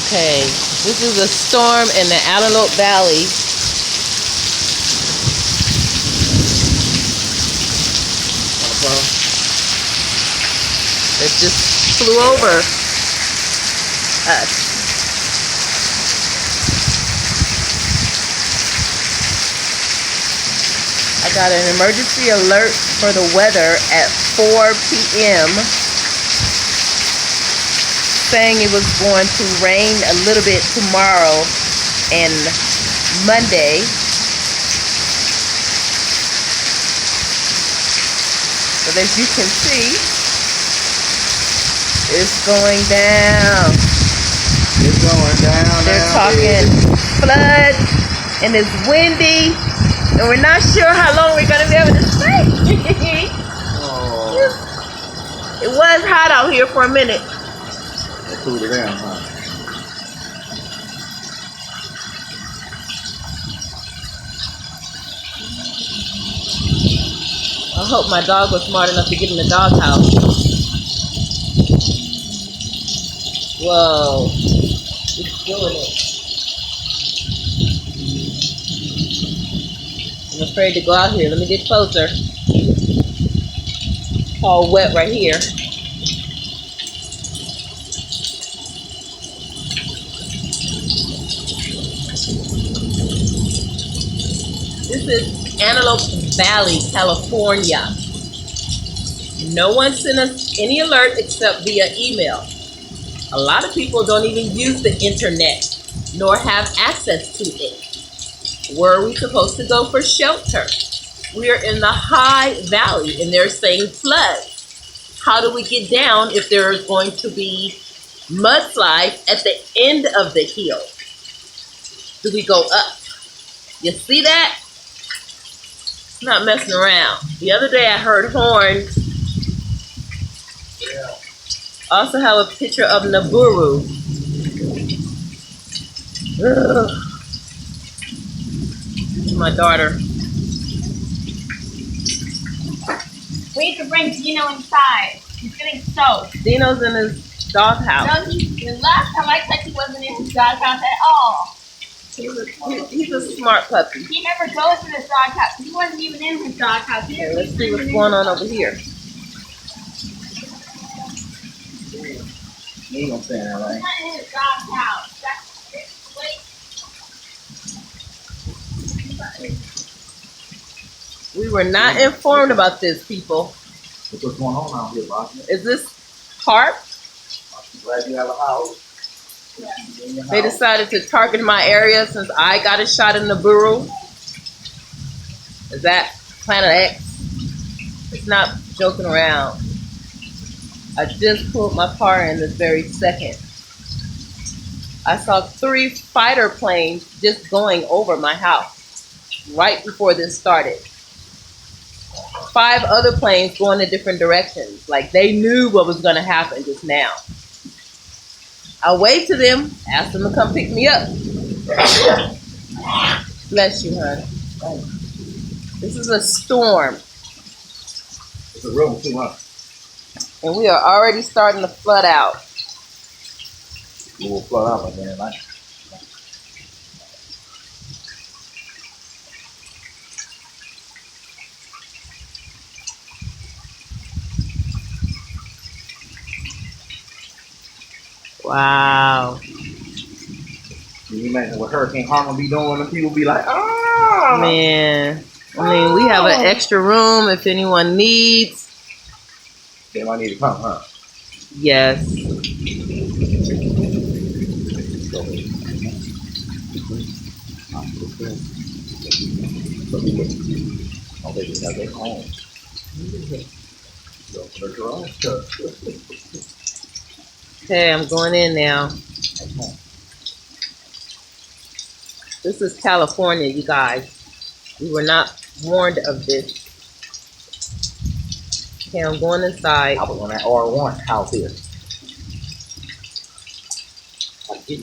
Okay, this is a storm in the Antelope Valley. It just flew over us. I got an emergency alert for the weather at 4 p.m. saying it was going to rain a little bit tomorrow and Monday. But as you can see, it's going down. It's going down. They're talking flood and it's windy and we're not sure how long we're going to be able to stay. Oh. It was hot out here for a minute. They cooled it down, huh? I hope my dog was smart enough to get in the doghouse. Whoa. It's doing it. I'm afraid to go out here. Let me get closer. It's all wet right here. This is Antelope Valley, California. No one sent us any alert except via email. A lot of people don't even use the internet, nor have access to it. Where are we supposed to go for shelter? We are in the high valley and they're saying flood. How do we get down if there's going to be mudslides at the end of the hill? Do we go up? You see that? It's not messing around. The other day I heard horns. Yeah. I also have a picture of Niburu. Ugh. My daughter. We need to bring Dino inside. He's getting soaked. Dino's in his doghouse. No, the last time I checked, he wasn't in his doghouse at all. He's a smart puppy. He never goes to his doghouse. He wasn't even in his doghouse. Okay, let's see what's going on over here. You ain't gonna say that, right? He's not in his doghouse. That's wait. We were not informed about this, people. What's going on out here, Rocky? Is this tarp? I'm glad you have a house. Yeah. They decided to target my area since I got a shot in Niburu. Is that Planet X? It's not joking around. I just pulled my car in this very second. I saw 3 fighter planes just going over my house right before this started. 5 other planes going in different directions. Like they knew what was going to happen just now. I waved to them, asked them to come pick me up. Bless you, honey. This is a storm. It's a real too much. And we are already starting to flood out. We will flood out again tonight. Wow. Can you imagine what Hurricane Harmon be doing and people be like, oh Man. I mean, we have an extra room if anyone needs. They might need to come, huh? Yes. Oh, they just have their home. Okay, I'm going in now. This is California, you guys. We were not warned of this. Okay, I'm going inside. I was on that R1 house here.